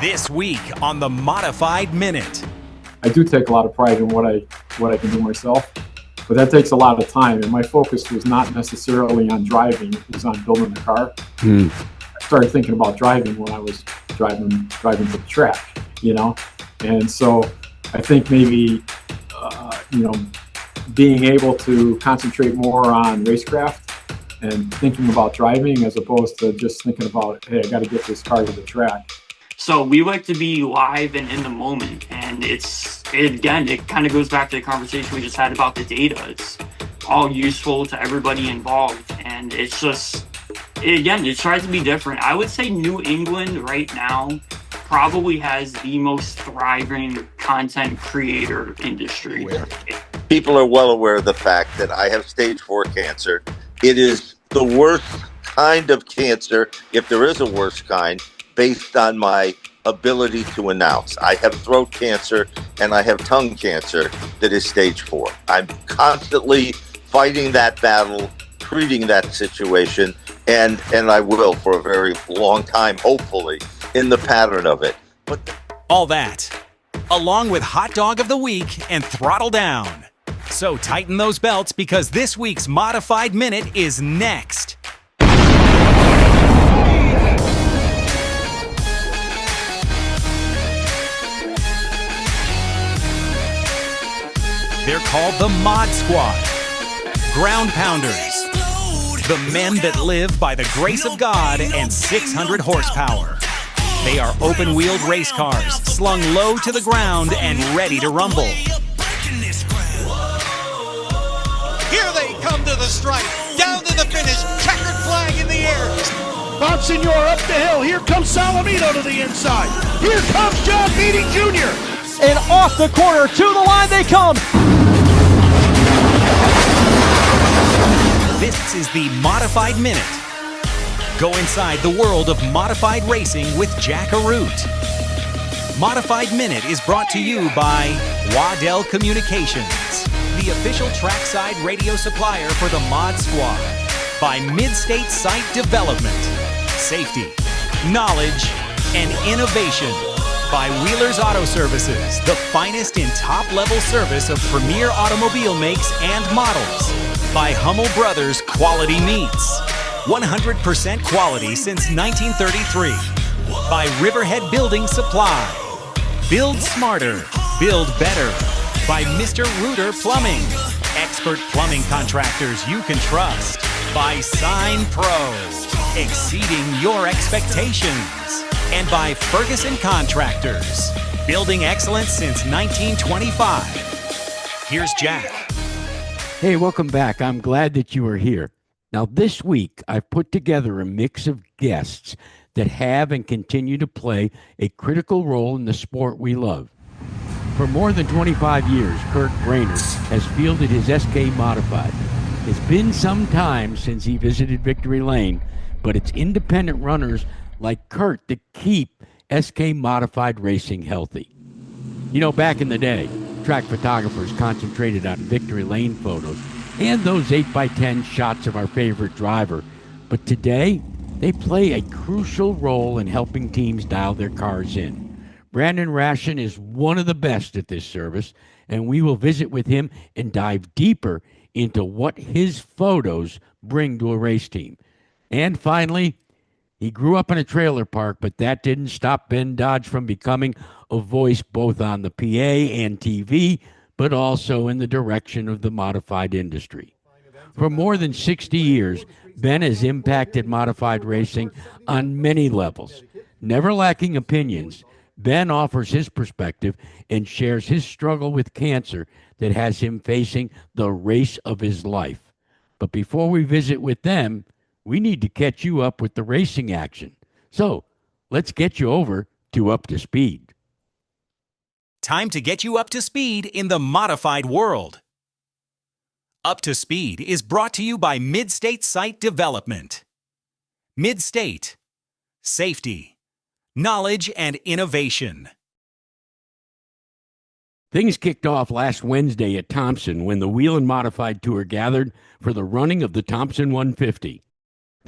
This week on the Modified Minute. I do take a lot of pride in what I can do myself, but that takes a lot of time. And my focus was not necessarily on driving; it was on building the car. I started thinking about driving when I was driving to the track, And so I think maybe being able to concentrate more on racecraft and thinking about driving as opposed to just thinking about, hey, I got to get this car to the track. So we like to be live and in the moment, and it kind of goes back to the conversation we just had about the data. It's all useful to everybody involved, and it tries to be different. I would say New England right now probably has the most thriving content creator industry. People are well aware of the fact that I have stage 4 cancer. It is the worst kind of cancer, if there is a worse kind, based on my ability to announce. I have throat cancer and I have tongue cancer that is stage 4. I'm constantly fighting that battle, treating that situation, and I will for a very long time, hopefully, in the pattern of it. All that, along with Hot Dog of the Week and Throttle Down. So tighten those belts because this week's Modified Minute is next. They're called the Mod Squad. Ground pounders. The men that live by the grace of God and 600 horsepower. They are open-wheeled race cars, slung low to the ground and ready to rumble. Here they come to the stripe, down to the finish, checkered flag in the air. Bouncing your up the hill, here comes Salamito to the inside. Here comes John Beatty Jr. And off the corner, to the line they come. This is the Modified Minute. Go inside the world of modified racing with Jack Arute. Modified Minute is brought to you by Waddell Communications, the official trackside radio supplier for the Mod Squad, by Mid-State Site Development, Safety, Knowledge, and Innovation, by Wheeler's Auto Services, the finest in top-level service of premier automobile makes and models, by Hummel Brothers Quality Meats, 100% quality since 1933, by Riverhead Building Supply, Build Smarter, Build Better, by Mr. Rooter Plumbing, expert plumbing contractors you can trust, by Sign Pro, exceeding your expectations, and by Ferguson Contractors, building excellence since 1925. Here's Jack. Hey, welcome back. I'm glad that you are here. Now, this week, I've put together a mix of guests that have and continue to play a critical role in the sport we love. For more than 25 years, Curt Brainard has fielded his SK Modified. It's been some time since he visited Victory Lane, but it's independent runners like Curt that keep SK Modified racing healthy. Back in the day, track photographers concentrated on Victory Lane photos and those 8x10 shots of our favorite driver. But today, they play a crucial role in helping teams dial their cars in. Brandon Rashan is one of the best at this service, and we will visit with him and dive deeper into what his photos bring to a race team. And finally, he grew up in a trailer park, but that didn't stop Ben Dodge from becoming a voice both on the PA and TV, but also in the direction of the modified industry. For more than 60 years, Ben has impacted modified racing on many levels. Never lacking opinions, Ben offers his perspective and shares his struggle with cancer that has him facing the race of his life. But before we visit with them, we need to catch you up with the racing action. So let's get you over to Up to Speed. Time to get you up to speed in the modified world. Up to Speed is brought to you by Mid-State Site Development. Mid-State. Safety. Knowledge and innovation. Things kicked off last Wednesday at Thompson when the Wheel and Modified Tour gathered for the running of the Thompson 150.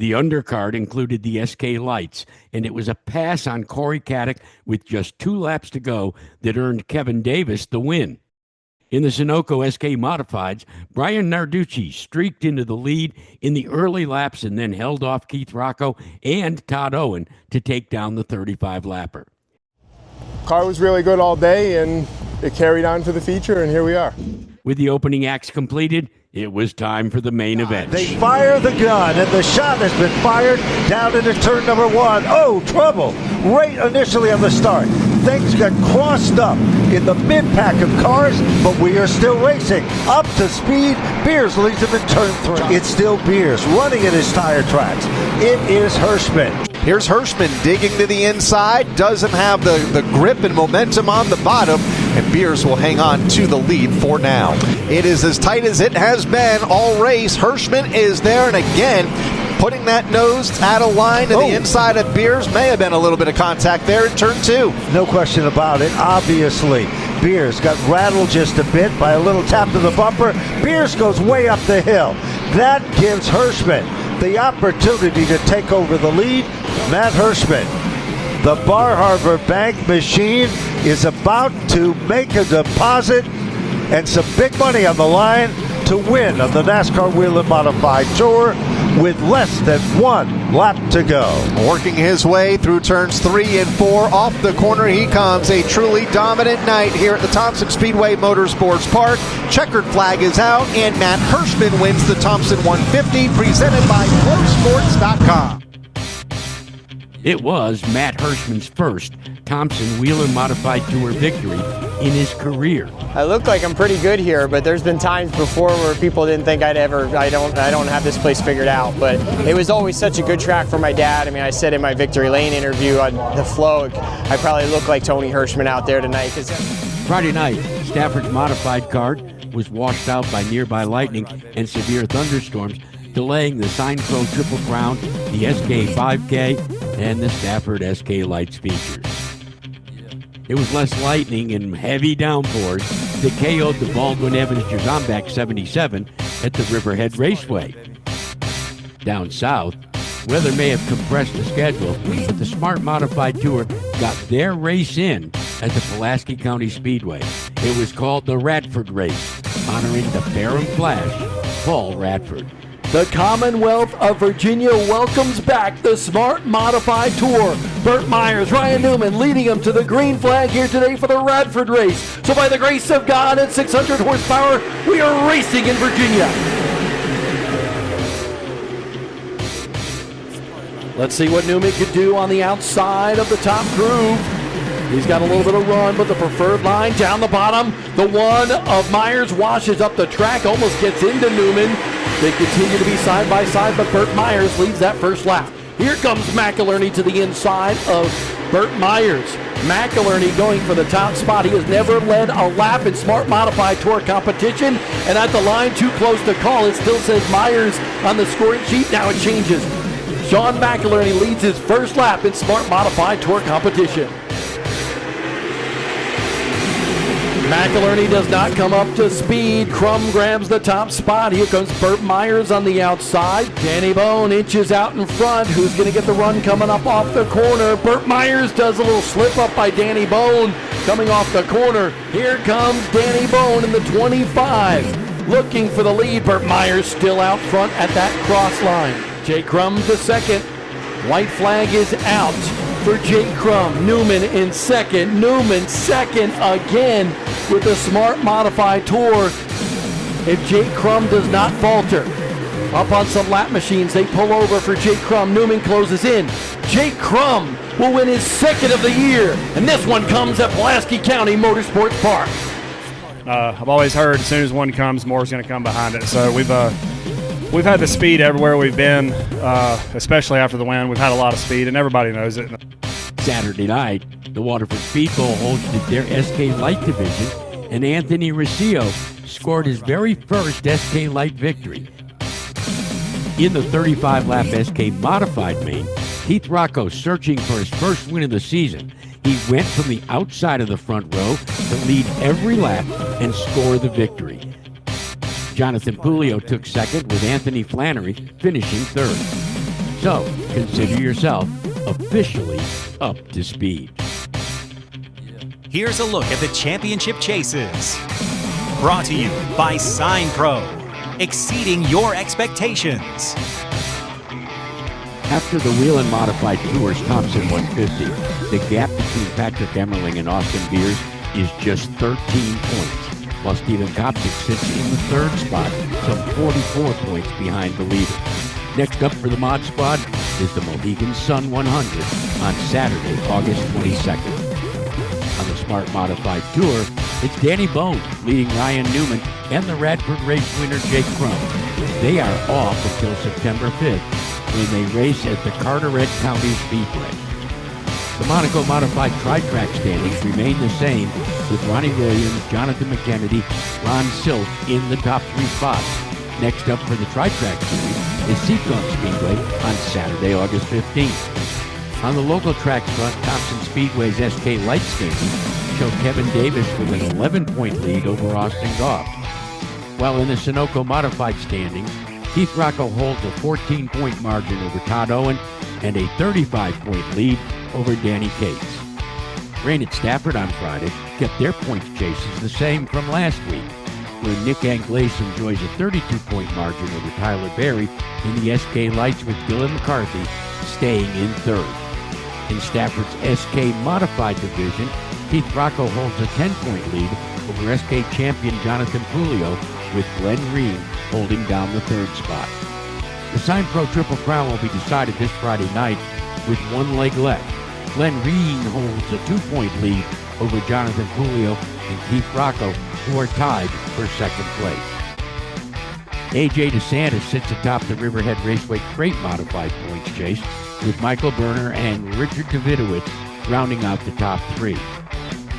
The undercard included the SK Lights, and it was a pass on Corey Caddick with just 2 laps to go that earned Kevin Davis the win. In the Sunoco SK Modifieds, Brian Narducci streaked into the lead in the early laps and then held off Keith Rocco and Todd Owen to take down the 35-lapper. Car was really good all day, and it carried on to the feature, and here we are. With the opening acts completed, it was time for the main event. They fire the gun, and the shot has been fired down into turn number 1. Oh, trouble! Right initially on the start. Things got crossed up in the mid-pack of cars, but we are still racing. Up to speed, Beers leads him in turn 3. It's still Beers running at his tire tracks. It is Hirschman. Here's Hirschman digging to the inside, doesn't have the grip and momentum on the bottom, and Beers will hang on to the lead for now. It is as tight as it has been all race. Hirschman is there, and again, putting that nose out of line to the inside of Beers. May have been a little bit of contact there in turn 2. No question about it. Obviously, Beers got rattled just a bit by a little tap to the bumper. Beers goes way up the hill. That gives Hirschman the opportunity to take over the lead. Matt Hirschman, the Bar Harbor Bank machine, is about to make a deposit and some big money on the line to win on the NASCAR Whelen Modified Tour with less than 1 lap to go. Working his way through turns 3 and 4. Off the corner he comes. A truly dominant night here at the Thompson Speedway Motorsports Park. Checkered flag is out, and Matt Hirschman wins the Thompson 150, presented by ProSports.com. It was Matt Hirschman's first Thompson Whelen Modified Tour victory in his career. I look like I'm pretty good here, but there's been times before where people didn't think I don't have this place figured out. But it was always such a good track for my dad. I mean, I said in my Victory Lane interview on the flow, I probably look like Tony Hirschman out there tonight. Friday night, Stafford's modified car was washed out by nearby lightning and severe thunderstorms, delaying the Sign Pro Triple Crown, the SK 5K, and the Stafford SK Lights features. It was less lightning and heavy downpours that KO'd the Baldwin Evans Jerzambak 77 at the Riverhead Raceway. Down south, weather may have compressed the schedule, but the Smart Modified Tour got their race in at the Pulaski County Speedway. It was called the Radford Race, honoring the fair and flash Paul Radford. The Commonwealth of Virginia welcomes back the Smart Modified Tour. Burt Myers, Ryan Newman leading them to the green flag here today for the Radford race. So by the grace of God at 600 horsepower, we are racing in Virginia. Let's see what Newman could do on the outside of the top groove. He's got a little bit of run, but the preferred line down the bottom. The one of Myers washes up the track, almost gets into Newman. They continue to be side by side, but Burt Myers leads that first lap. Here comes McIlerney to the inside of Burt Myers. McIlerney going for the top spot. He has never led a lap in Smart Modified Tour competition, and at the line too close to call. It still says Myers on the scoring sheet. Now it changes. Sean McIlerney leads his first lap in Smart Modified Tour competition. McIlerney does not come up to speed. Crum grabs the top spot. Here comes Burt Myers on the outside. Danny Bone inches out in front. Who's going to get the run coming up off the corner? Burt Myers does a little slip up by Danny Bone coming off the corner. Here comes Danny Bone in the 25. Looking for the lead. Burt Myers still out front at that cross line. Jay Crum to second. White flag is out for Jake Crum. Newman in second. Newman second again with the Smart Modified Tour. If Jake Crum does not falter, up on some lap machines, they pull over for Jake Crum. Newman closes in. Jake Crum will win his second of the year, and this one comes at Pulaski County Motorsports Park. I've always heard as soon as one comes, more's going to come behind it. So we've had the speed everywhere we've been, especially after the win. We've had a lot of speed, and everybody knows it. Saturday night, the Waterford Speedball hosted their SK Light division, and Anthony Riccio scored his very first SK Light victory. In the 35-lap SK Modified main, Keith Rocco searching for his first win of the season. He went from the outside of the front row to lead every lap and score the victory. Jonathan Pulio took second, with Anthony Flannery finishing third. So consider yourself officially up to speed. Here's a look at the championship chases. Brought to you by Sign Pro, exceeding your expectations. After the Whelen Modified Tour's Thompson 150, the gap between Patrick Emmerling and Austin Beers is just 13 points, while Steven Kopczyk sits in the third spot, some 44 points behind the leader. Next up for the Mod Squad is the Mohegan Sun 100 on Saturday, August 22nd. On the Smart Modified Tour, it's Danny Bone leading Ryan Newman and the Radford race winner Jake Crum. They are off until September 5th when they race at the Carteret County Speedway. The Monaco Modified Tri-Track standings remain the same, with Ronnie Williams, Jonathan McKennedy, Ron Silk in the top 3 spots. Next up for the Tri-Track Series is Seacon Speedway on Saturday, August 15th. On the local tracks front, Thompson Speedway's SK Light standings show Kevin Davis with an 11-point lead over Austin Goff. While in the Sunoco Modified standings, Keith Rocco holds a 14-point margin over Todd Owen and a 35-point lead over Danny Cates. Rain at Stafford on Friday kept their points chases the same from last week, where Nick Anglace enjoys a 32-point margin over Tyler Berry in the SK Lights with Dylan McCarthy staying in third. In Stafford's SK Modified division, Keith Rocco holds a 10-point lead over SK champion Jonathan Pulio, with Glenn Reen holding down the third spot. The Sign Pro Triple Crown will be decided this Friday night with one leg left. Glenn Reen holds a 2-point lead over Jonathan Pulio and Keith Rocco, who are tied for second place. AJ DeSantis sits atop the Riverhead Raceway Crate Modified points chase, with Michael Berner and Richard Davidowitz rounding out the top 3.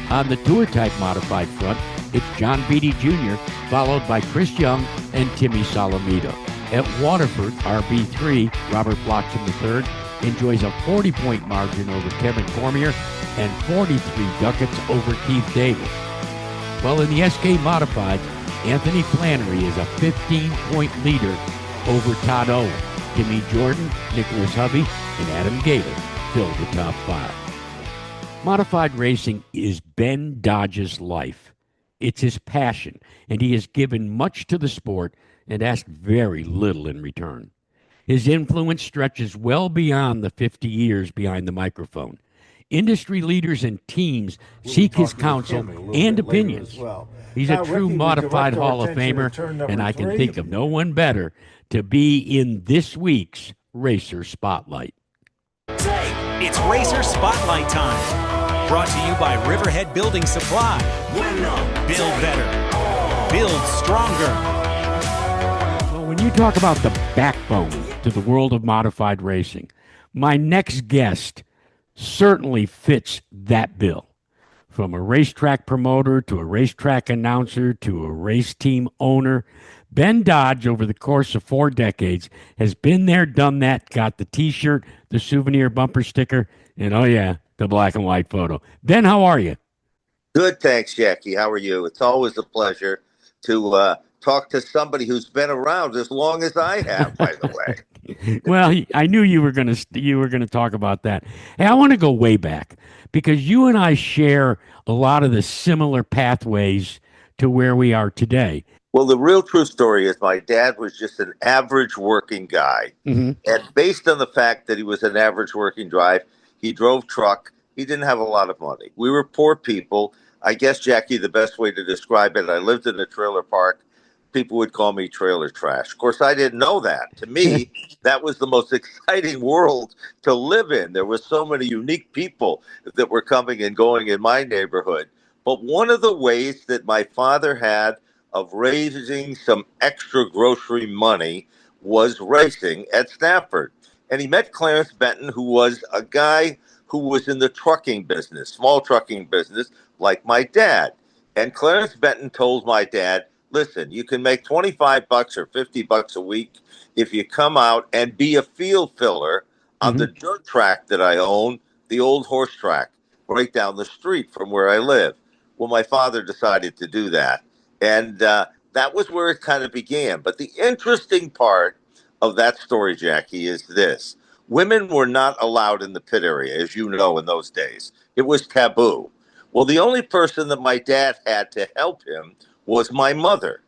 On the Tour Type Modified front, it's John Beatty Jr., followed by Chris Young and Timmy Solomito. At Waterford, RB3, Robert Blockton III, enjoys a 40-point margin over Kevin Cormier and 43 ducats over Keith Davis. While in the SK Modified, Anthony Flannery is a 15-point leader over Todd Owen. Timmy Jordan, Nicholas Hovey, and Adam Gator fill the top 5. Modified racing is Ben Dodge's life. It's his passion, and he has given much to the sport and asked very little in return. His influence stretches well beyond the 50 years behind the microphone. Industry leaders and teams seek his counsel and opinions. He's a true modified Hall of Famer, and I can think of no one better to be in this week's Racer Spotlight. It's Racer Spotlight time. Brought to you by Riverhead Building Supply. Build better. Build stronger. Well, when you talk about the backbone to the world of modified racing, my next guest certainly fits that bill. From a racetrack promoter to a racetrack announcer to a race team owner, Ben Dodge, over the course of 4 decades, has been there, done that, got the T-shirt, the souvenir bumper sticker, and oh yeah, the black and white photo. Ben, how are you? Good, thanks, Jackie. How are you? It's always a pleasure to talk to somebody who's been around as long as I have, by the way. Well, I knew you were going to talk about that. Hey, I want to go way back because you and I share a lot of the similar pathways to where we are today. Well, the real true story is my dad was just an average working guy. Mm-hmm. And based on the fact that he was an average working drive, he drove truck. He didn't have a lot of money. We were poor people. I guess, Jackie, the best way to describe it, I lived in a trailer park. People would call me trailer trash. Of course, I didn't know that. To me, that was the most exciting world to live in. There were so many unique people that were coming and going in my neighborhood. But one of the ways that my father had of raising some extra grocery money was racing at Stafford. And he met Clarence Benton, who was a guy who was in the trucking business, small trucking business, like my dad. And Clarence Benton told my dad, listen, you can make $25 or $50 a week if you come out and be a field filler on the dirt track that I own, the old horse track, right down the street from where I live. Well, my father decided to do that. And that was where it kind of began. But the interesting part of that story, Jackie, is this. Women were not allowed in the pit area, as you know, in those days. It was taboo. Well, the only person that my dad had to help him was my mother.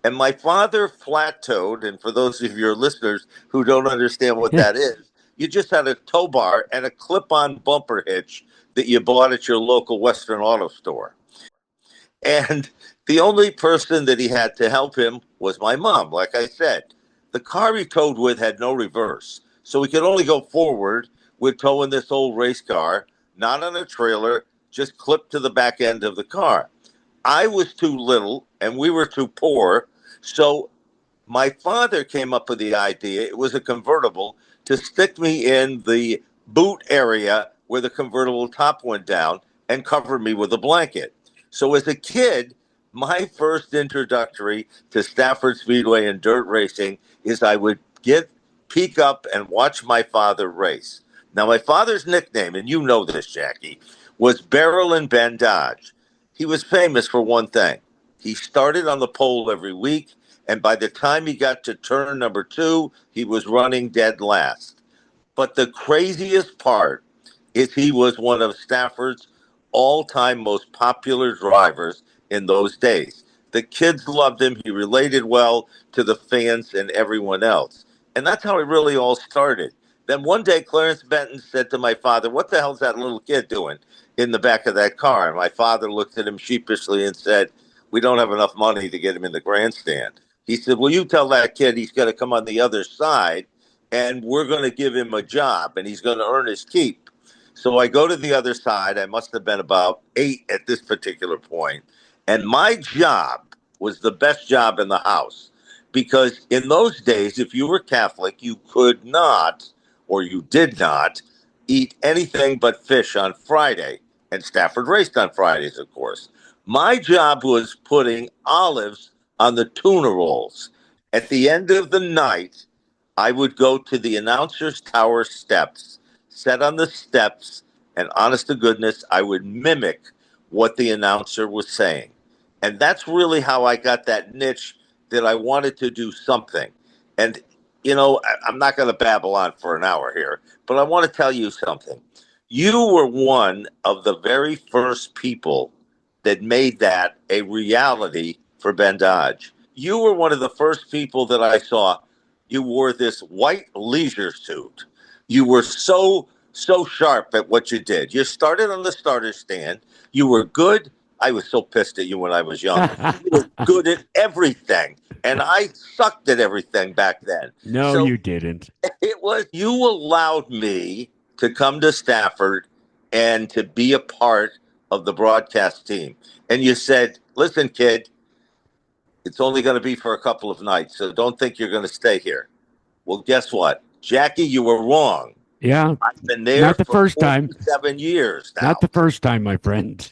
And my father flat-toed, and for those of your listeners who don't understand what that is, you just had a tow bar and a clip-on bumper hitch that you bought at your local Western auto store. And the only person that he had to help him was my mom, like I said. The car he towed with had no reverse, so he could only go forward with towing this old race car, not on a trailer, just clipped to the back end of the car. I was too little, and we were too poor, so my father came up with the idea, it was a convertible, to stick me in the boot area where the convertible top went down and cover me with a blanket. So as a kid, my first introductory to Stafford Speedway and dirt racing is I would peek up and watch my father race. Now, my father's nickname, and you know this, Jackie, was Barrel and Ben Dodge. He was famous for one thing. He started on the pole every week, and by the time he got to turn number 2, he was running dead last. But the craziest part is he was one of Stafford's all-time most popular drivers in those days. The kids loved him. He related well to the fans and everyone else. And that's how it really all started. Then one day, Clarence Benton said to my father, "What the hell's that little kid doing in the back of that car?" And my father looked at him sheepishly and said, "We don't have enough money to get him in the grandstand." He said, "Well, you tell that kid he's got to come on the other side, and we're going to give him a job, and he's going to earn his keep." So I go to the other side. I must have been about 8 at this particular point. And my job was the best job in the house. Because in those days, if you were Catholic, you could not, or you did not, eat anything but fish on Friday. And Stafford raced on Fridays, of course. My job was putting olives on the tuna rolls. At the end of the night, I would go to the announcer's tower steps, sit on the steps, and honest to goodness, I would mimic what the announcer was saying. And that's really how I got that niche that I wanted to do something. And, you know, I'm not going to babble on for an hour here, but I want to tell you something. You were one of the very first people that made that a reality for Ben Dodge. You were one of the first people that I saw. You wore this white leisure suit. You were so sharp at what you did. You started on the starter stand. You were good. I was so pissed at you when I was young. You were good at everything. And I sucked at everything back then. No, so you didn't. It was, you allowed me to come to Stafford and to be a part of the broadcast team. And you said, "Listen, kid, it's only going to be for a couple of nights, so don't think you're going to stay here." Well, guess what? Jackie, you were wrong. Yeah. I've been there Not the for first time. 7 years now. Not the first time, my friend.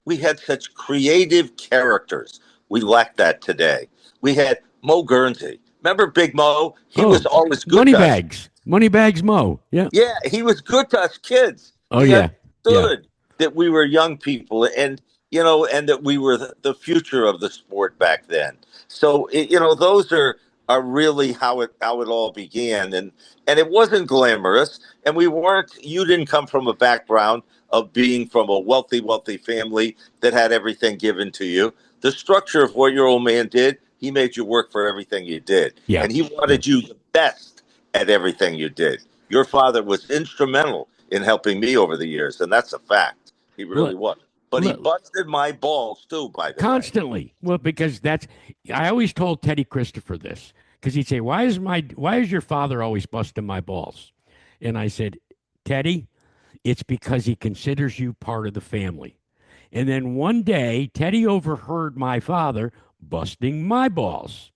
We had such creative characters. We lack that today. We had Mo Guernsey. Remember Big Mo? He was always good Moneybags. Moneybags Mo. Yeah. Yeah, he was good to us kids. Oh, He yeah. understood that we were young people and, you know, and that we were the future of the sport back then. So, you know, those are really how it all began. And it wasn't glamorous. And you didn't come from a background of being from a wealthy family that had everything given to you. The structure of what your old man did, he made you work for everything you did. Yeah. And he wanted you the best at everything you did. Your father was instrumental in helping me over the years, and that's a fact. He really was. But he busted my balls too, by the way. Constantly. Well, because I always told Teddy Christopher this, because he'd say, why is your father always busting my balls? And I said, "Teddy, it's because he considers you part of the family." And then one day, Teddy overheard my father busting my balls.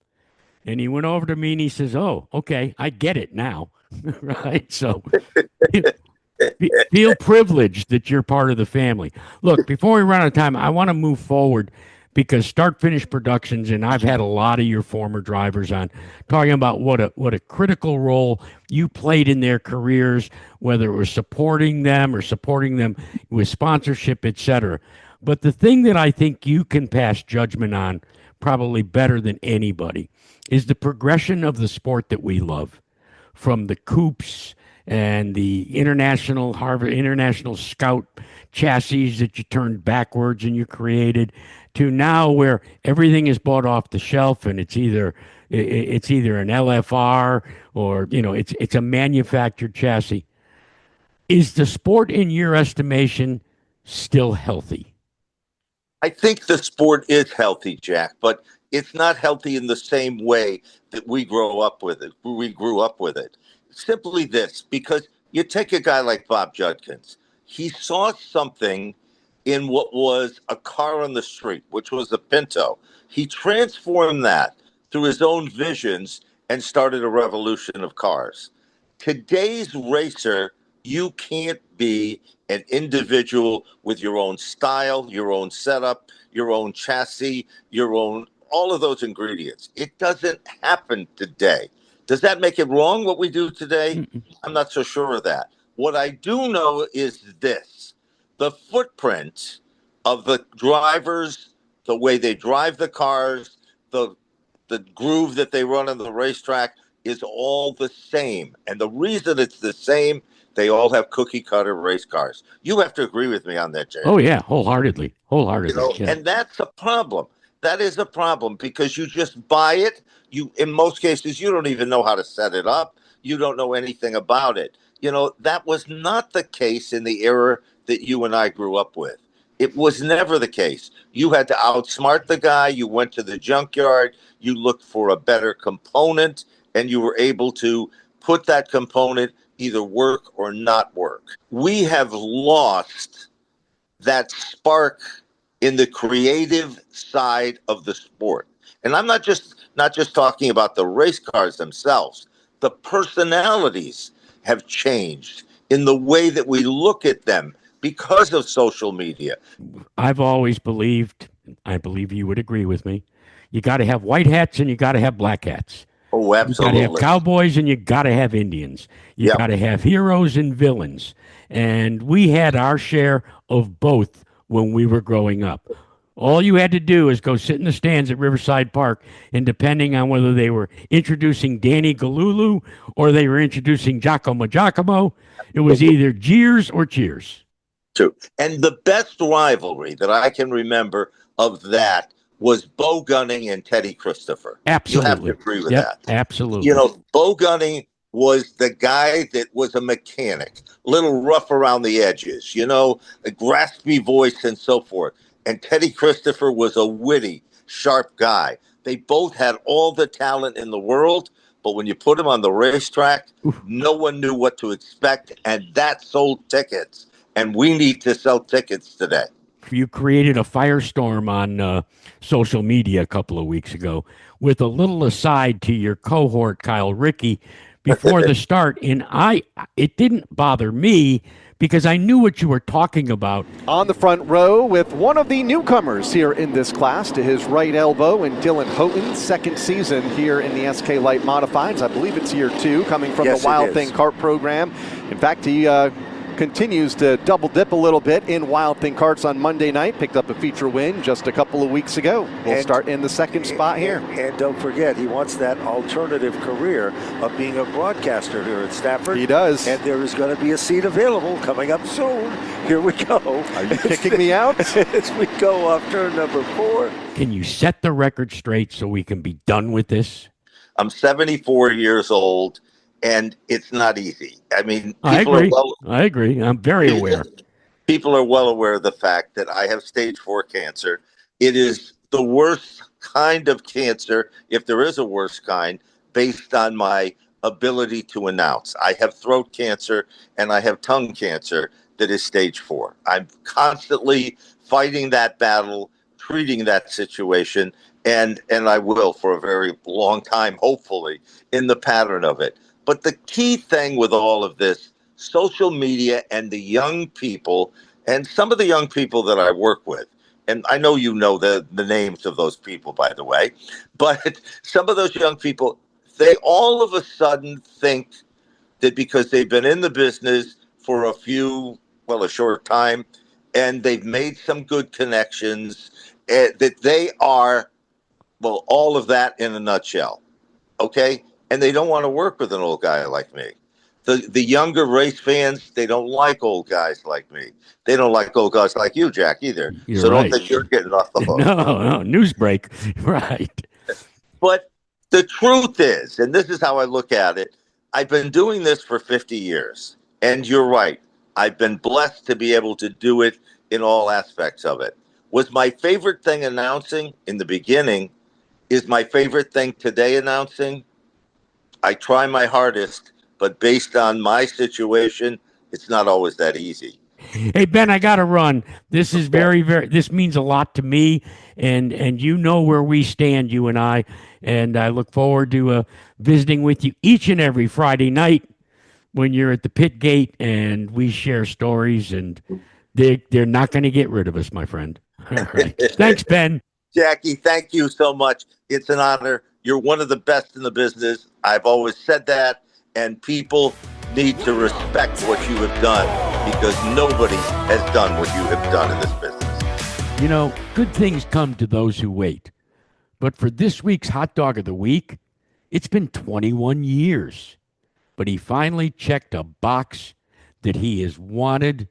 And he went over to me and he says, "Oh, okay, I get it now." Right? So feel privileged that you're part of the family. Look, before we run out of time, I want to move forward because Start Finish Productions, and I've had a lot of your former drivers on, talking about what a critical role you played in their careers, whether it was supporting them with sponsorship, etc. But the thing that I think you can pass judgment on probably better than anybody is the progression of the sport that we love. from the coupes and the Harvard International Scout chassis that you turned backwards and you created, to now where everything is bought off the shelf and it's either an LFR or it's a manufactured chassis. Is the sport, in your estimation, still healthy? I think the sport is healthy, Jack, but it's not healthy in the same way that we grew up with it. Simply this, because you take a guy like Bob Judkins. He saw something in what was a car on the street, which was a Pinto. He transformed that through his own visions and started a revolution of cars. Today's racer, you can't be an individual with your own style, your own setup, your own chassis, your own, all of those ingredients. It doesn't happen today. Does that make it wrong, what we do today? I'm not so sure of that. What I do know is this: the footprint of the drivers, the way they drive the cars, the groove that they run on the racetrack is all the same. And the reason it's the same, they all have cookie cutter race cars. You have to agree with me on that, Jay. Oh yeah, wholeheartedly. Yeah. And that's a problem. That is a problem because you just buy it. In most cases, you don't even know how to set it up. You don't know anything about it. That was not the case in the era that you and I grew up with. It was never the case. You had to outsmart the guy. You went to the junkyard. You looked for a better component, and you were able to put that component either work or not work. We have lost that spark in the creative side of the sport. And I'm not just talking about the race cars themselves. The personalities have changed in the way that we look at them because of social media. I've always believed, I believe you would agree with me, you got to have white hats and you got to have black hats. Oh, absolutely. You got to have cowboys and you got to have Indians. You got to have heroes and villains. And we had our share of both when we were growing up. All you had to do is go sit in the stands at Riverside Park, and depending on whether they were introducing Danny Galulu or they were introducing Giacomo, it was either jeers or cheers. True. And the best rivalry that I can remember of that was Bo Gunning and Teddy Christopher. Absolutely. You have to agree with that. Absolutely. Bo Gunning was the guy that was a mechanic, a little rough around the edges, a graspy voice and so forth. And Teddy Christopher was a witty, sharp guy. They both had all the talent in the world, but when you put them on the racetrack, no one knew what to expect, and that sold tickets. And we need to sell tickets today. You created a firestorm on social media a couple of weeks ago with a little aside to your cohort, Kyle Rickey, before the start. And it didn't bother me because I knew what you were talking about. On the front row with one of the newcomers here in this class to his right elbow, and Dylan Houghton, second season here in the SK Light Modifieds. I believe it's year 2, coming from the Wild Thing kart program. In fact, he continues to double dip a little bit in Wild Thing Karts on Monday night. Picked up a feature win just a couple of weeks ago. We'll start in the second spot here. And don't forget, he wants that alternative career of being a broadcaster here at Stafford. He does. And there is going to be a seat available coming up soon. Here we go. Are you kicking me out? As we go off turn number 4. Can you set the record straight so we can be done with this? I'm 74 years old. And it's not easy. I mean, I agree. I'm very aware. People are well aware of the fact that I have stage 4 cancer. It is the worst kind of cancer, if there is a worse kind, based on my ability to announce. I have throat cancer and I have tongue cancer that is stage 4. I'm constantly fighting that battle, treating that situation, and I will for a very long time, hopefully, in the pattern of it. But the key thing with all of this, social media and the young people, and some of the young people that I work with, and I know you know the names of those people, by the way, but some of those young people, they all of a sudden think that because they've been in the business for a short time, and they've made some good connections, that they are, all of that in a nutshell. Okay? and they don't want to work with an old guy like me. The younger race fans, they don't like old guys like me. They don't like old guys like you, Jack, either. You're so right. Don't think you're getting off the hook. No, news break. Right. But the truth is, and this is how I look at it, I've been doing this for 50 years. And you're right. I've been blessed to be able to do it in all aspects of it. Was my favorite thing announcing in the beginning? Is my favorite thing today announcing? I try my hardest, but based on my situation, it's not always that easy. Hey, Ben, I got to run. This is this means a lot to me, and you know where we stand, you and I look forward to visiting with you each and every Friday night when you're at the pit gate, and we share stories, and they're not going to get rid of us, my friend. All right. Thanks, Ben. Jackie, thank you so much. It's an honor. You're one of the best in the business. I've always said that, and people need to respect what you have done because nobody has done what you have done in this business. You know, good things come to those who wait. But for this week's Hot Dog of the Week, it's been 21 years. But he finally checked a box that he has wanted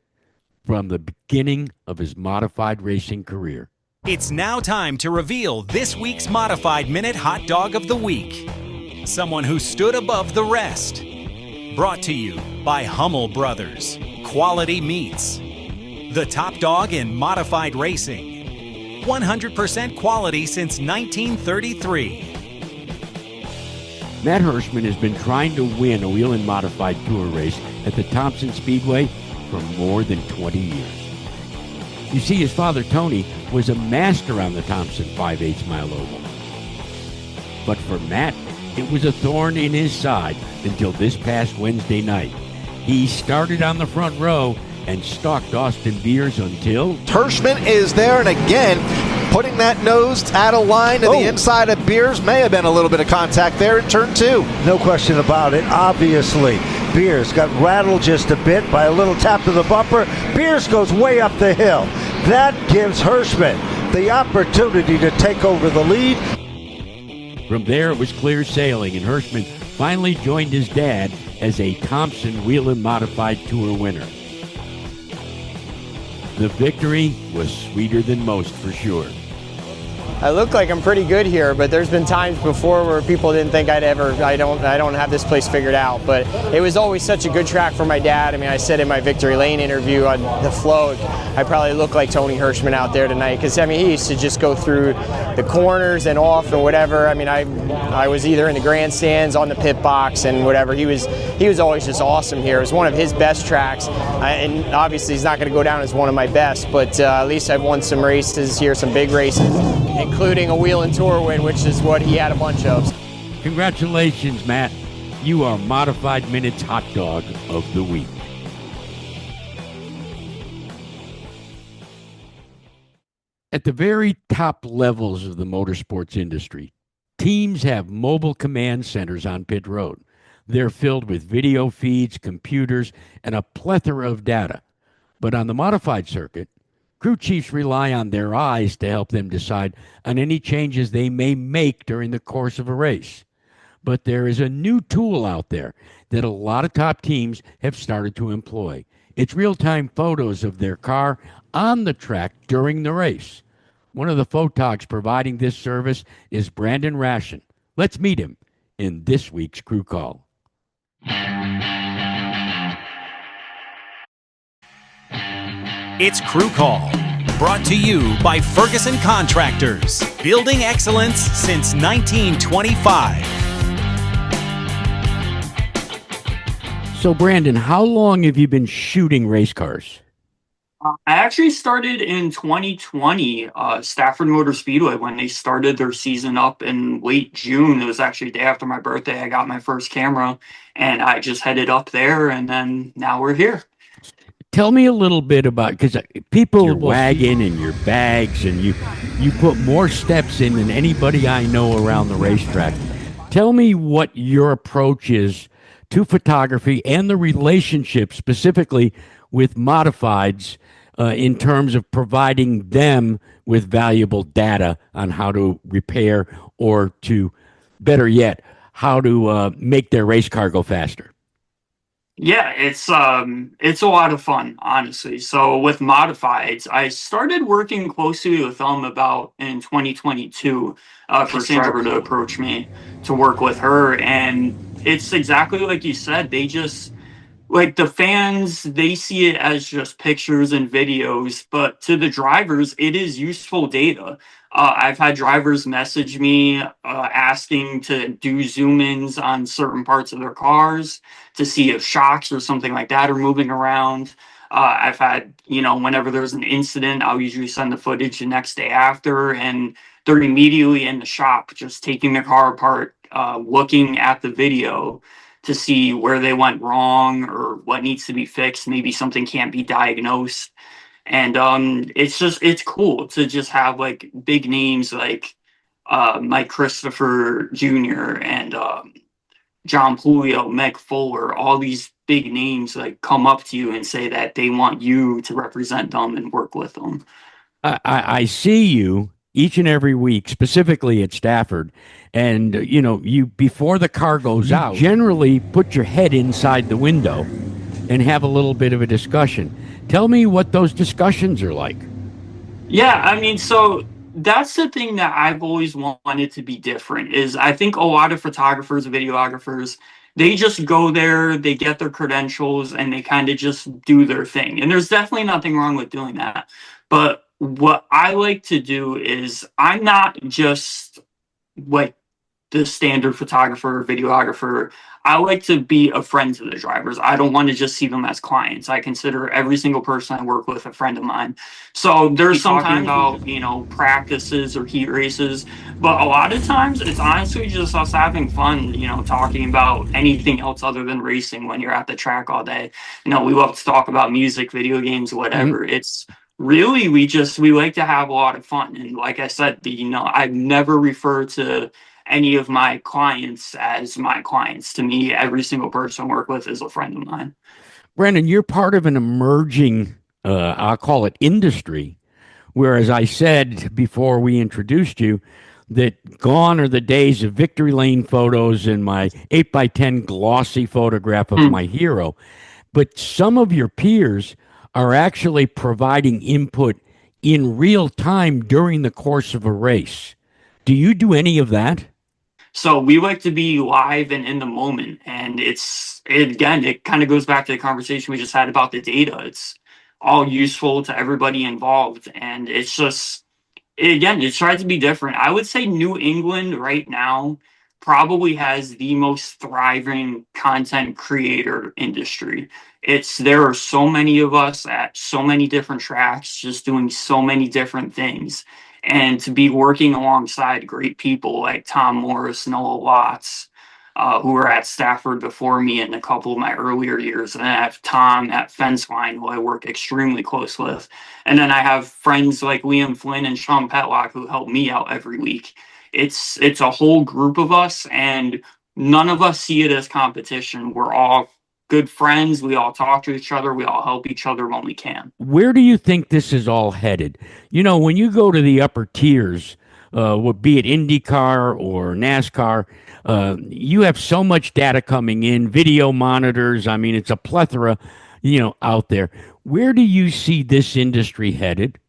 from the beginning of his modified racing career. It's now time to reveal this week's Modified Minute Hot Dog of the Week. Someone who stood above the rest. Brought to you by Hummel Brothers, Quality Meats, the top dog in modified racing. 100% quality since 1933. Matt Hirschman has been trying to win a wheel and modified tour race at the Thompson Speedway for more than 20 years. You see, his father, Tony, was a master on the Thompson 5/8 mile oval. But for Matt, it was a thorn in his side until this past Wednesday night. He started on the front row and stalked Austin Beers until... Hirschman is there, and again, putting that nose out of line to the inside of Beers. May have been a little bit of contact there in turn two. No question about it, obviously. Beers got rattled just a bit by a little tap to the bumper. Beers goes way up the hill. That gives Hirschman the opportunity to take over the lead. From there, it was clear sailing, and Hirschman finally joined his dad as a Thompson Wheel and Modified Tour winner. The victory was sweeter than most, for sure. I look like I'm pretty good here, but there's been times before where people didn't think I don't have this place figured out, but it was always such a good track for my dad. I mean, I said in my Victory Lane interview on the float, I probably look like Tony Hirschman out there tonight, because I mean, he used to just go through the corners and off and whatever. I mean, I was either in the grandstands, on the pit box, and whatever. He was always just awesome here. It was one of his best tracks, and obviously he's not going to go down as one of my best, but at least I've won some races here, some big races, including a wheel and tour win, which is what he had a bunch of. Congratulations, Matt. You are Modified Minutes Hot Dog of the Week. At the very top levels of the motorsports industry, teams have mobile command centers on pit road. They're filled with video feeds, computers, and a plethora of data. But on the modified circuit, crew chiefs rely on their eyes to help them decide on any changes they may make during the course of a race. But there is a new tool out there that a lot of top teams have started to employ. It's real-time photos of their car on the track during the race. One of the photogs providing this service is Brandon Rashan. Let's meet him in this week's Crew Call. It's Crew Call, brought to you by Ferguson Contractors, building excellence since 1925. So, Brandon, how long have you been shooting race cars? I actually started in 2020, Stafford Motor Speedway, when they started their season up in late June. It was actually the day after my birthday. I got my first camera, and I just headed up there, and then now we're here. Tell me a little bit about, because people your wagon and your bags, and you put more steps in than anybody I know around the racetrack. Tell me what your approach is to photography and the relationship specifically with modifieds in terms of providing them with valuable data on how to repair or to, better yet, how to make their race car go faster. Yeah, it's a lot of fun, honestly. So with modifieds, I started working closely with them about in 2022. First driver to approach me to work with her, and it's exactly like you said. They just like the fans, they see it as just pictures and videos, but to the drivers, it is useful data. I've had drivers message me asking to do zoom ins on certain parts of their cars to see if shocks or something like that are moving around. I've had, whenever there's an incident, I'll usually send the footage the next day after, and they're immediately in the shop just taking the car apart, looking at the video to see where they went wrong or what needs to be fixed. Maybe something can't be diagnosed. And it's cool to just have like big names like Mike Christopher Jr. and John Pulio, Meg Fuller, all these big names like come up to you and say that they want you to represent them and work with them. I see you each and every week, specifically at Stafford, and you before the car goes out, generally put your head inside the window and have a little bit of a discussion. Tell me what those discussions are like. Yeah, I mean, so that's the thing that I've always wanted to be different is I think a lot of photographers, videographers, they just go there, they get their credentials, and they kind of just do their thing. And there's definitely nothing wrong with doing that. But what I like to do is I'm not just like the standard photographer or videographer. I like to be a friend to the drivers. I don't want to just see them as clients. I consider every single person I work with a friend of mine. So there's sometimes about, practices or heat races, but a lot of times it's honestly just us having fun, talking about anything else other than racing when you're at the track all day. We love to talk about music, video games, whatever. It's really, we like to have a lot of fun. And like I said, I've never referred to any of my clients as my clients. To me, every single person I work with is a friend of mine. Brandon, you're part of an emerging, I'll call it industry, where, as I said before we introduced you, that gone are the days of victory lane photos and my 8x10 glossy photograph of my hero. But some of your peers are actually providing input in real time during the course of a race. Do you do any of that? So we like to be live and in the moment. And it kind of goes back to the conversation we just had about the data. It's all useful to everybody involved. And it's just, it tries to be different. I would say New England right now probably has the most thriving content creator industry. There are so many of us at so many different tracks, just doing so many different things. And to be working alongside great people like Tom Morris, Noah Watts, who were at Stafford before me in a couple of my earlier years. And I have Tom at Fenceline, who I work extremely close with. And then I have friends like Liam Flynn and Sean Petlock who help me out every week. It's a whole group of us, and none of us see it as competition. We're all good friends. We all talk to each other. We all help each other when we can. Where do you think this is all headed? When you go to the upper tiers, be it IndyCar or NASCAR, you have so much data coming in, video monitors. I mean, it's a plethora, out there. Where do you see this industry headed?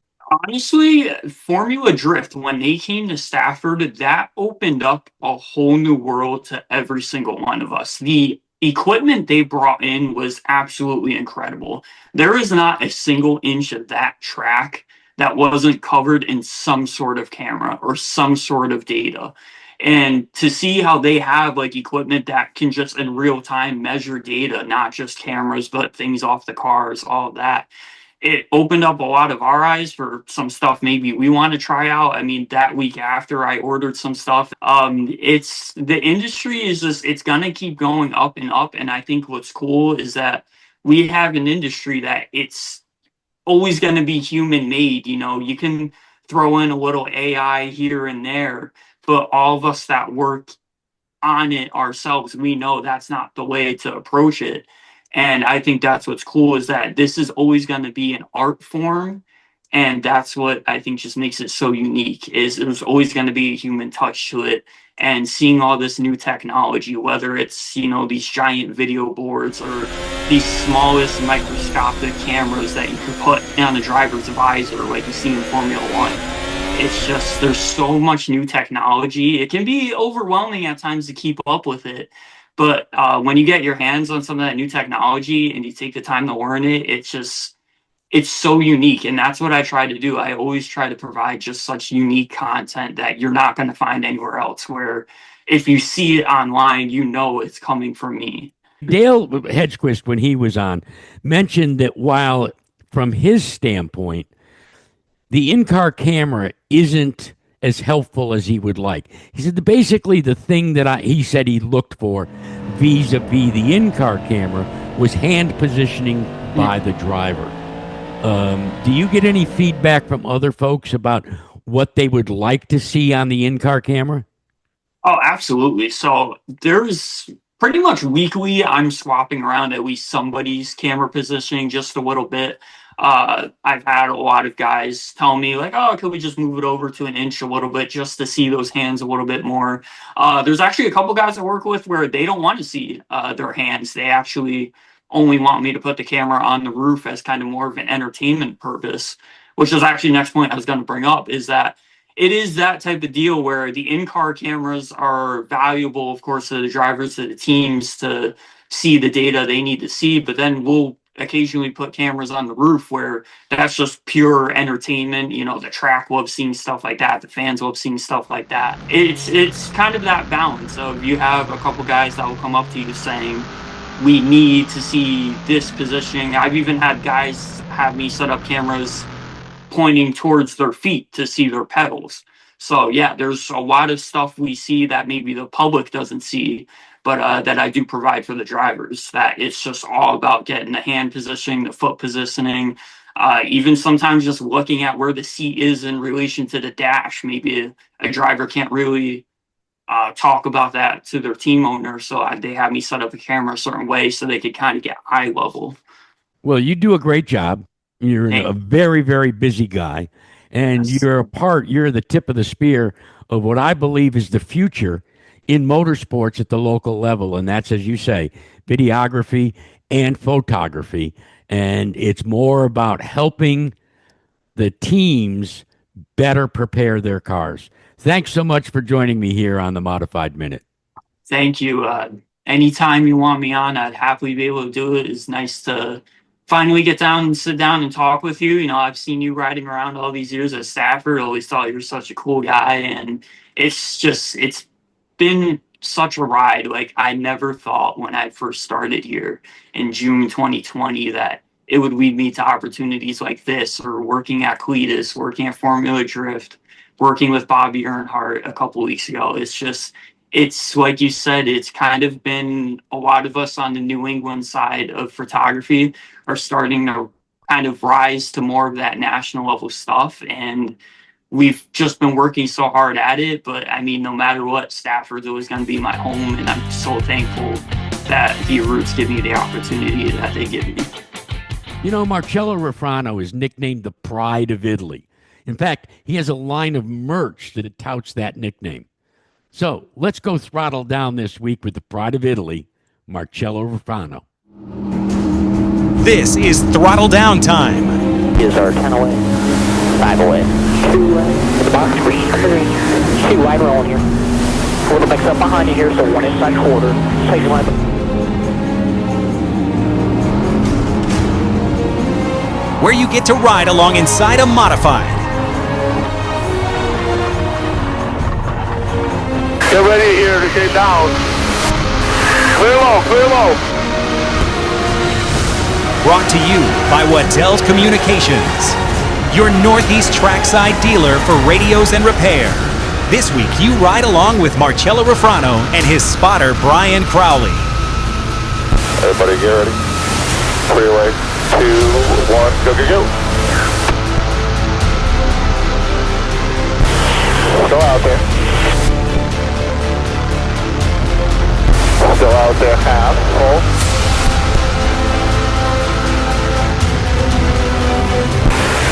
Honestly, Formula Drift, when they came to Stafford, that opened up a whole new world to every single one of us. The equipment they brought in was absolutely incredible. There is not a single inch of that track that wasn't covered in some sort of camera or some sort of data. And to see how they have like equipment that can just in real time measure data, not just cameras, but things off the cars, all of that. It opened up a lot of our eyes for some stuff maybe we want to try out. I mean, that week after I ordered some stuff. It's the industry is just, it's going to keep going up and up. And I think what's cool is that we have an industry that it's always going to be human made. You can throw in a little AI here and there, but all of us that work on it ourselves, we know that's not the way to approach it. And I think that's what's cool is that this is always going to be an art form. And that's what I think just makes it so unique, is there's always going to be a human touch to it. And seeing all this new technology, whether it's, these giant video boards or these smallest microscopic cameras that you could put on the driver's visor like you see in Formula One. It's just, there's so much new technology. It can be overwhelming at times to keep up with it. But when you get your hands on some of that new technology and you take the time to learn it, it's so unique. And that's what I try to do. I always try to provide just such unique content that you're not going to find anywhere else, where if you see it online, it's coming from me. Dale Hedgequist, when he was on, mentioned that while from his standpoint, the in-car camera isn't as helpful as he would like. He said basically the thing that he said he looked for vis-a-vis the in-car camera was hand positioning by the driver. Do you get any feedback from other folks about what they would like to see on the in-car camera? Oh, absolutely. So there's pretty much weekly, I'm swapping around at least somebody's camera positioning just a little bit. I've had a lot of guys tell me like, oh, could we just move it over to an inch a little bit just to see those hands a little bit more? There's actually a couple guys I work with where they don't want to see their hands. They actually only want me to put the camera on the roof as kind of more of an entertainment purpose, which is actually the next point I was going to bring up, is that it is that type of deal where the in-car cameras are valuable, of course, to the drivers, to the teams, to see the data they need to see, but then we'll occasionally put cameras on the roof where that's just pure entertainment. The track loves seeing stuff like that, the fans love seeing stuff like that. It's kind of that balance of, you have a couple guys that will come up to you saying, we need to see this positioning. I've even had guys have me set up cameras pointing towards their feet to see their pedals. So yeah, there's a lot of stuff we see that maybe the public doesn't see, but that I do provide for the drivers, that it's just all about getting the hand positioning, the foot positioning, even sometimes just looking at where the seat is in relation to the dash. Maybe a driver can't really talk about that to their team owner, so they have me set up a camera a certain way so they could kind of get eye level. Well, you do a great job. You're a very, very busy guy, and you're the tip of the spear of what I believe is the future in motorsports at the local level, and that's, as you say, videography and photography, and it's more about helping the teams better prepare their cars. Thanks so much for joining me here on the Modified Minute. Thank you. Anytime you want me on, I'd happily be able to do it. It's nice to finally get down and sit down and talk with you. I've seen you riding around all these years at Stafford. Always thought you were such a cool guy, and it's been such a ride. Like, I never thought when I first started here in June 2020 that it would lead me to opportunities like this, or working at Cletus, working at Formula Drift, working with Bobby Earnhardt a couple weeks ago. It's like you said, it's kind of been a lot of us on the New England side of photography are starting to kind of rise to more of that national level stuff. And we've just been working so hard at it. But I mean, no matter what, Stafford's always going to be my home. And I'm so thankful that the Arutes give me the opportunity that they give me. Marcello Refrano is nicknamed the Pride of Italy. In fact, he has a line of merch that touts that nickname. So let's go throttle down this week with the Pride of Italy, Marcello Refrano. This is Throttle Down time. Is our 10 away, 5 away, 2 away, the box green, clearing, 2 wide roll here. A little mix up behind you here, so 1 inside quarter. Take your line. Where you get to ride along inside a modified. Get ready here to get down. Clear low, clear low. Brought to you by Waddell's Communications, your Northeast trackside dealer for radios and repair. This week, you ride along with Marcello Refrano and his spotter, Brian Crowley. Everybody get ready. Freeway, 2, 1, go, go, go. Still out there. Still out there, half full.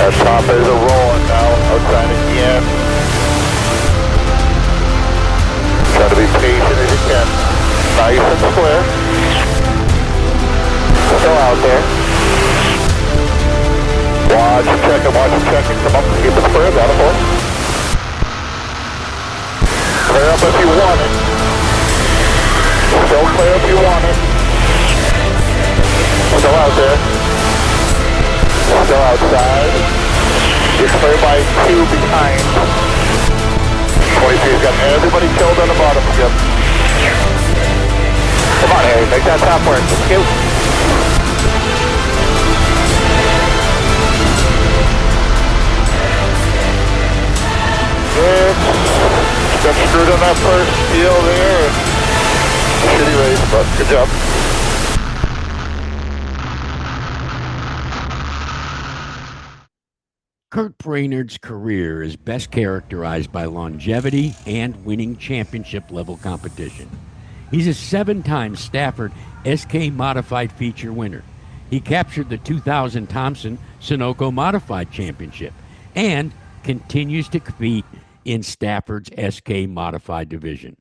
Top is a rolling now, outside again. Try to be patient as you can. Nice and square. Still out there. Watch him checking, watch him checking. Come up, keep it square, got it, boy. Clear up if you want it. Still clear if you want it. Still out there. Still outside. You're clear by 2 behind. 23's got everybody killed on the bottom. Yep. Come on, Harry, make that top work. Let's go. Good. Got screwed on that first deal there. Shitty race, but good job. Curt Brainard's career is best characterized by longevity and winning championship-level competition. He's a 7-time Stafford SK Modified Feature winner. He captured the 2000 Thompson Sunoco Modified Championship and continues to compete in Stafford's SK Modified division.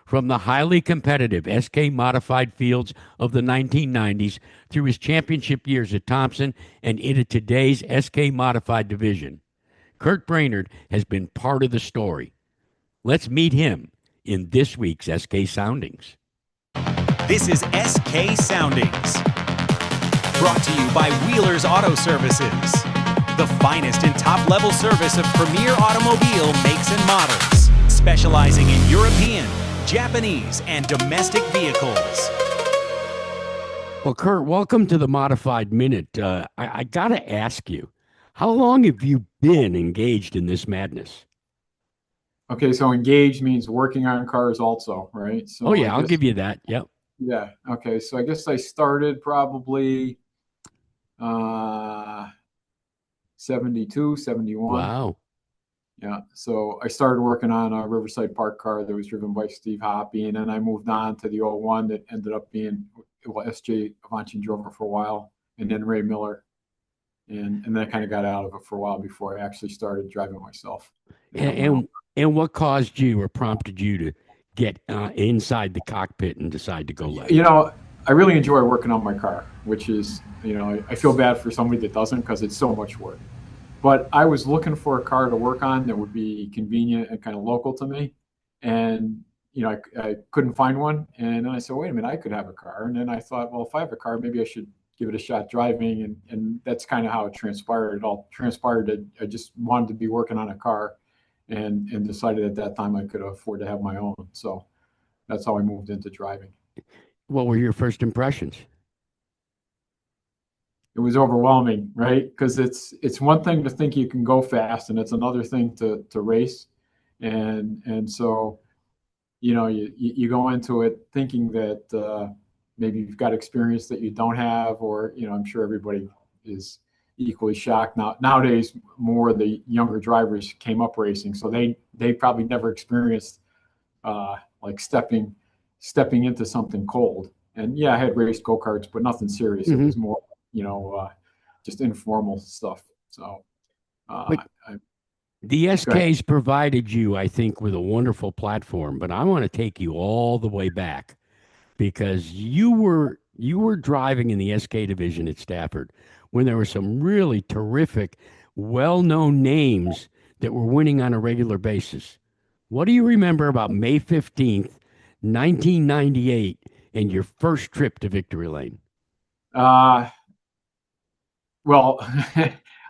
From the highly competitive SK Modified fields of the 1990s through his championship years at Thompson and into today's SK Modified division, Curt Brainard has been part of the story. Let's meet him in this week's SK Soundings. This is SK Soundings, brought to you by Wheeler's Auto Services, the finest and top-level service of premier automobile makes and models, specializing in European, Japanese, and domestic vehicles. Well, Curt, welcome to the Modified Minute. I got to ask you, how long have you been engaged in this madness? Okay, so engaged means working on cars also, right? So I'll give you that. Yep. Yeah. Okay, so I guess I started probably 72, 71. Wow. Yeah, so I started working on a Riverside Park car that was driven by Steve Hoppy, and then I moved on to the 01 that ended up being, S.J. Avanchin drove it for a while, and then Ray Miller. And then I kind of got out of it for a while before I actually started driving myself. And what caused you or prompted you to get inside the cockpit and decide to go left? I really enjoy working on my car, which is, I feel bad for somebody that doesn't because it's so much work. But I was looking for a car to work on that would be convenient and kind of local to me. And, I couldn't find one. And then I said, wait a minute, I could have a car. And then I thought, well, if I have a car, maybe I should give it a shot driving. And that's kind of how it transpired. It all transpired that I just wanted to be working on a car and decided at that time I could afford to have my own. So that's how I moved into driving. What were your first impressions? It was overwhelming, right? Because it's one thing to think you can go fast, and it's another thing to race, and so you go into it thinking that maybe you've got experience that you don't have, or I'm sure everybody is equally shocked nowadays. More of the younger drivers came up racing, so they probably never experienced like stepping into something cold. And yeah, I had raced go-karts, but nothing serious. Mm-hmm. It was more just informal stuff. So the SKs provided you, I think, with a wonderful platform, but I want to take you all the way back because you were driving in the SK division at Stafford when there were some really terrific, well-known names that were winning on a regular basis. What do you remember about May 15th, 1998, and your first trip to Victory Lane? Well,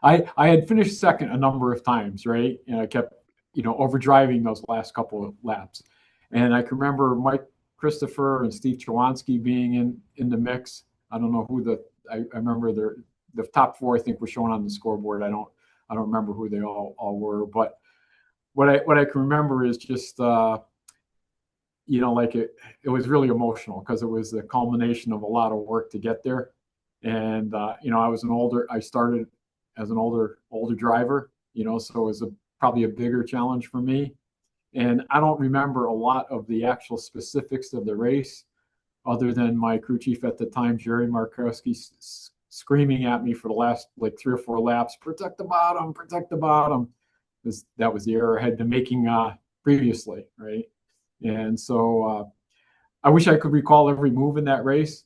I had finished second a number of times, right? And I kept, overdriving those last couple of laps. And I can remember Mike Christopher and Steve Chawanski being in the mix. I don't know who I remember the top four, I think, were shown on the scoreboard. I don't remember who they all were, but what I can remember is just, like it was really emotional because it was the culmination of a lot of work to get there. And, I started as an older driver, so it was probably a bigger challenge for me. And I don't remember a lot of the actual specifics of the race other than my crew chief at the time, Jerry Markowski, screaming at me for the last like 3 or 4 laps, protect the bottom, protect the bottom. That was the error I had been making previously, right? And so I wish I could recall every move in that race.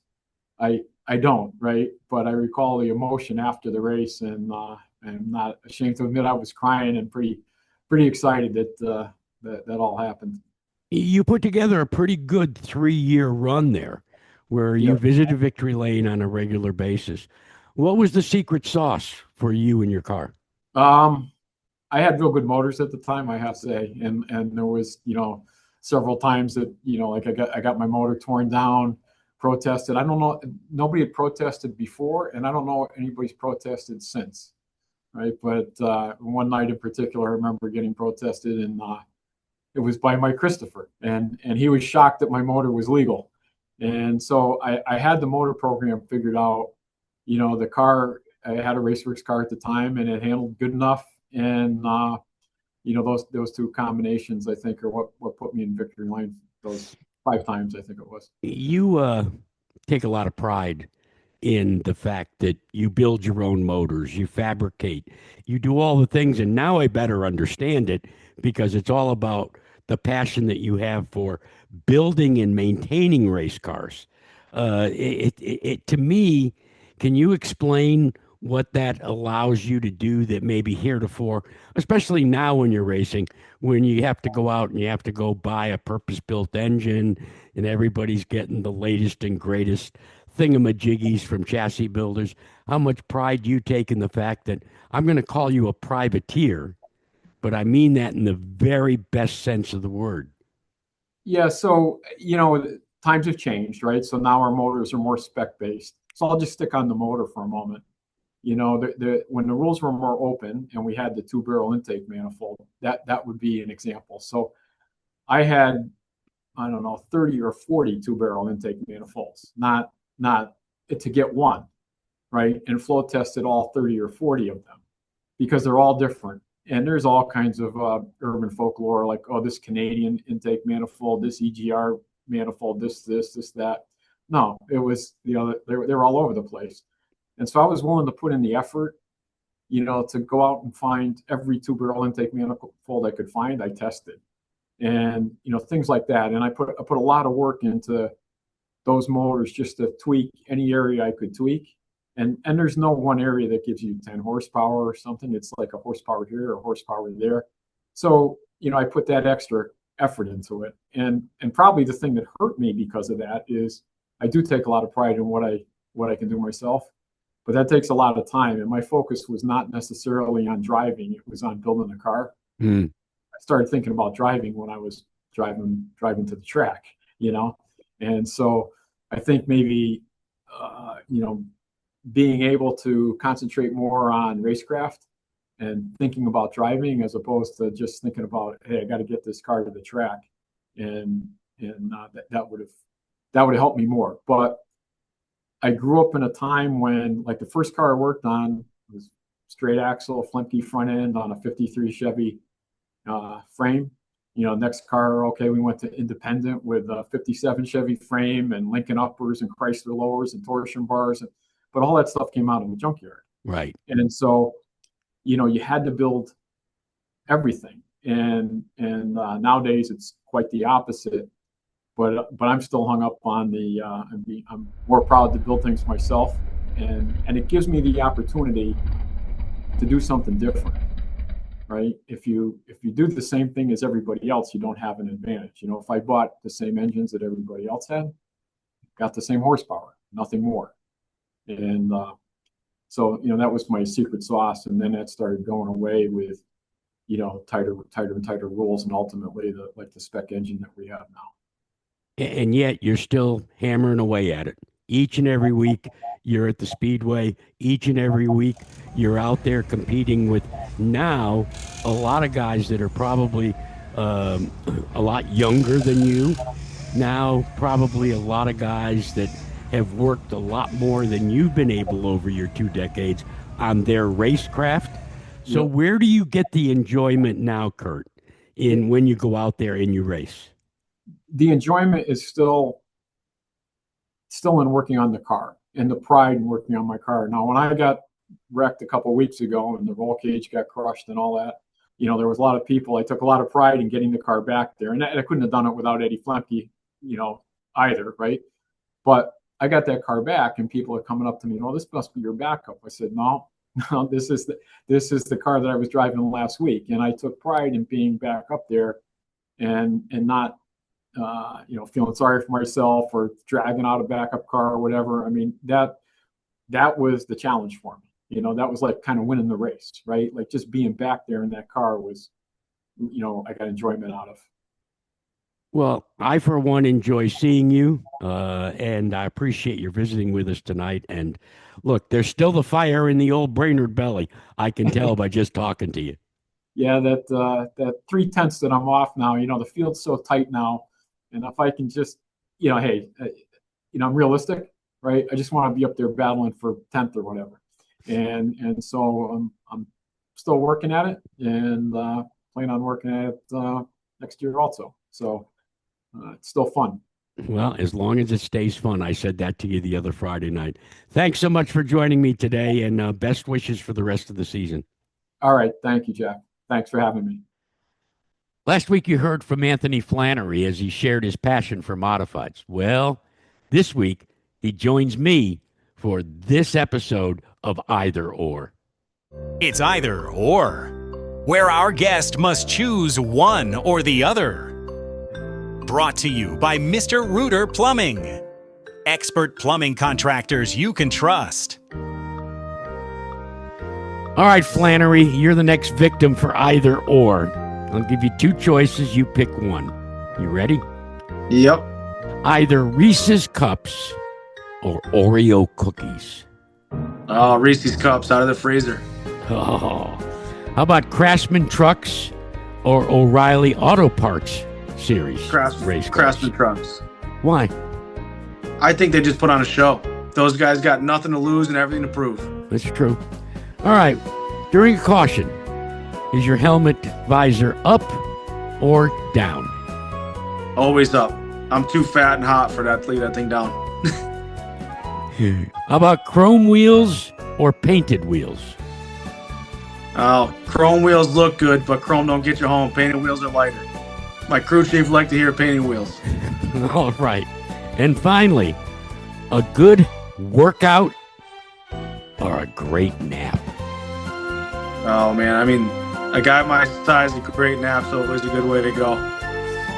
I don't, right? But I recall the emotion after the race, and I'm not ashamed to admit I was crying and pretty excited that that all happened. You put together a pretty good 3-year run there, where you visited Victory Lane on a regular basis. What was the secret sauce for you and your car? I had real good motors at the time, I have to say, and there was, several times that, like I got my motor torn down, protested. I don't know, nobody had protested before, and I don't know if anybody's protested since, right? But one night in particular, I remember getting protested, and it was by Mike Christopher, and he was shocked that my motor was legal. And so I had the motor program figured out. The car, I had a Raceworks car at the time, and it handled good enough. And those two combinations, I think, are what put me in victory lane those 5 times, I think it was. You take a lot of pride in the fact that you build your own motors, you fabricate, you do all the things, and now I better understand it, because it's all about the passion that you have for building and maintaining race cars. To me, can you explain what that allows you to do that maybe heretofore, especially now when you're racing, when you have to go out and you have to go buy a purpose-built engine and everybody's getting the latest and greatest thingamajiggies from chassis builders, how much pride you take in the fact that I'm going to call you a privateer, but I mean that in the very best sense of the word. Yeah, so, times have changed, right? So now our motors are more spec-based. So I'll just stick on the motor for a moment. When the rules were more open and we had the 2-barrel intake manifold, that would be an example. So I had, I don't know, 30 or 40 2-barrel intake manifolds, not to get one, right? And flow tested all 30 or 40 of them, because they're all different. And there's all kinds of urban folklore, like, oh, this Canadian intake manifold, this EGR manifold, this, that. No, it was, they were all over the place. And so I was willing to put in the effort, to go out and find every 2-barrel intake manifold I could find. I tested, and things like that. And I put a lot of work into those motors just to tweak any area I could tweak. And there's no one area that gives you 10 horsepower or something. It's like a horsepower here or horsepower there. So I put that extra effort into it. And probably the thing that hurt me because of that is I do take a lot of pride in what I can do myself. But that takes a lot of time, and my focus was not necessarily on driving; it was on building a car. I started thinking about driving when I was driving to the track, and so I think maybe being able to concentrate more on racecraft and thinking about driving as opposed to just thinking about, hey, I got to get this car to the track, and that would have helped me more. But I grew up in a time when, like, the first car I worked on was straight axle, Flemke front end on a 53 Chevy frame. Next car, okay, we went to independent with a 57 Chevy frame and Lincoln uppers and Chrysler lowers and torsion bars. But all that stuff came out of the junkyard. Right. And so, you had to build everything. And nowadays it's quite the opposite. But I'm still hung up on I'm more proud to build things myself, and it gives me the opportunity to do something different, right? If you do the same thing as everybody else, you don't have an advantage. If I bought the same engines that everybody else had, got the same horsepower, nothing more. And so that was my secret sauce, and then that started going away with tighter and tighter rules, and ultimately the spec engine that we have now. And yet you're still hammering away at it. Each and every week you're at the Speedway. Each and every week you're out there competing with now a lot of guys that are probably a lot younger than you. Now probably a lot of guys that have worked a lot more than you've been able over your 2 decades on their racecraft. So where do you get the enjoyment now, Curt, in when you go out there and you race? The enjoyment is still in working on the car. and the pride in working on my car. Now, when I got wrecked a couple of weeks ago and the roll cage got crushed and all that, there was a lot of people. I took a lot of pride in getting the car back there, and I couldn't have done it without Eddie Flemke, either, right? But I got that car back, and people are coming up to me, "Oh, this must be your backup." I said, "No, this is the car that I was driving last week," and I took pride in being back up there, and not feeling sorry for myself or dragging out a backup car or whatever. I mean, that was the challenge for me. That was like kind of winning the race, right? Like just being back there in that car was, I got enjoyment out of. Well, I, for one, enjoy seeing you, and I appreciate your visiting with us tonight. And look, there's still the fire in the old Brainard belly. I can tell by just talking to you. Yeah, that 3/10 that I'm off now, the field's so tight now. And if I can just, hey, I'm realistic, right? I just want to be up there battling for 10th or whatever. And so I'm still working at it, and plan on working at it next year also. So it's still fun. Well, as long as it stays fun. I said that to you the other Friday night. Thanks so much for joining me today, and best wishes for the rest of the season. All right. Thank you, Jack. Thanks for having me. Last week you heard from Anthony Flannery as he shared his passion for modifieds. Well, this week he joins me for this episode of Either Or. It's Either Or, where our guest must choose one or the other. Brought to you by Mr. Rooter Plumbing. Expert plumbing contractors you can trust. All right, Flannery, you're the next victim for Either Or. I'll give you two choices. You pick one. You ready? Yep. Either Reese's Cups or Oreo cookies. Oh, Reese's Cups out of the freezer. Oh. How about Craftsman Trucks or O'Reilly Auto Parts series? Craftsman Trucks. Why? I think they just put on a show. Those guys got nothing to lose and everything to prove. That's true. All right. During caution, is your helmet visor up or down? Always up. I'm too fat and hot for that to leave that thing down. How about chrome wheels or painted wheels? Oh, chrome wheels look good, but chrome don't get you home. Painted wheels are lighter. My crew chief like to hear painted wheels. All right. And finally, a good workout or a great nap? Oh, man. I mean, a guy my size, a great nap, so it was a good way to go.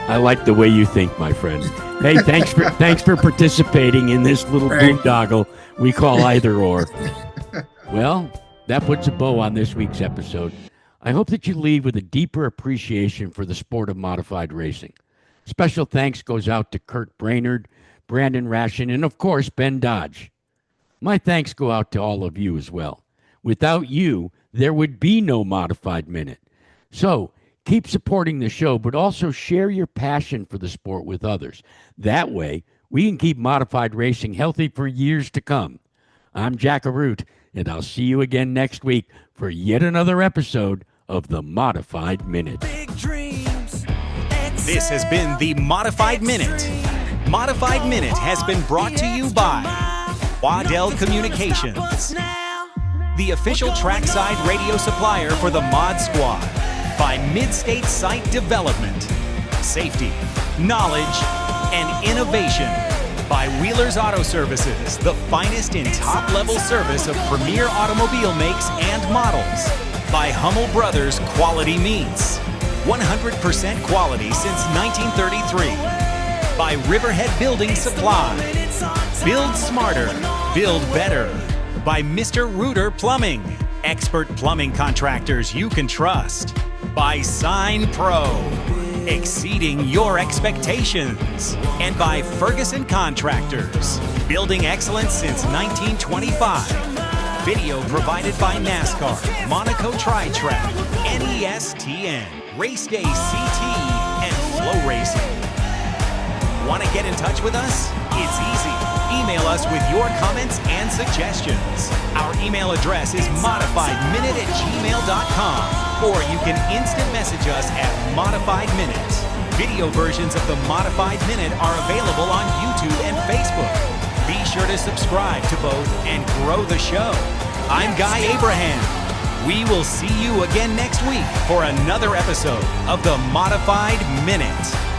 I like the way you think, my friend. Hey, thanks for participating in this little boondoggle we call Either Or. Well, that puts a bow on this week's episode. I hope that you leave with a deeper appreciation for the sport of modified racing. Special thanks goes out to Curt Brainard, Brandon Rashan, and of course, Ben Dodge. My thanks go out to all of you as well. Without you, there would be no Modified Minute. So, keep supporting the show, but also share your passion for the sport with others. That way, we can keep modified racing healthy for years to come. I'm Jack Arute, and I'll see you again next week for yet another episode of the Modified Minute. This has been the Modified Minute. Modified Minute has been brought to you by Waddell Communications, the official trackside radio supplier for the Mod Squad, by Midstate Site Development, safety, knowledge, and innovation, by Wheeler's Auto Services, the finest in top-level service of premier automobile makes and models, by Hummel Brothers Quality Meats, 100% quality since 1933, by Riverhead Building Supply, build smarter, build better, by Mr. Rooter Plumbing, expert plumbing contractors you can trust, by Sign Pro, exceeding your expectations, and by Ferguson Contractors, building excellence since 1925. Video provided by NASCAR, Monaco Tri-Track, NESTN, Race Day CT, and Flow Racing. Want to get in touch with us? It's easy. Email us with your comments and suggestions. Our email address is modifiedminute@gmail.com, or you can instant message us at Modified Minute. Video versions of the Modified Minute are available on YouTube and Facebook. Be sure to subscribe to both and grow the show. I'm Guy Abraham. We will see you again next week for another episode of the Modified Minute.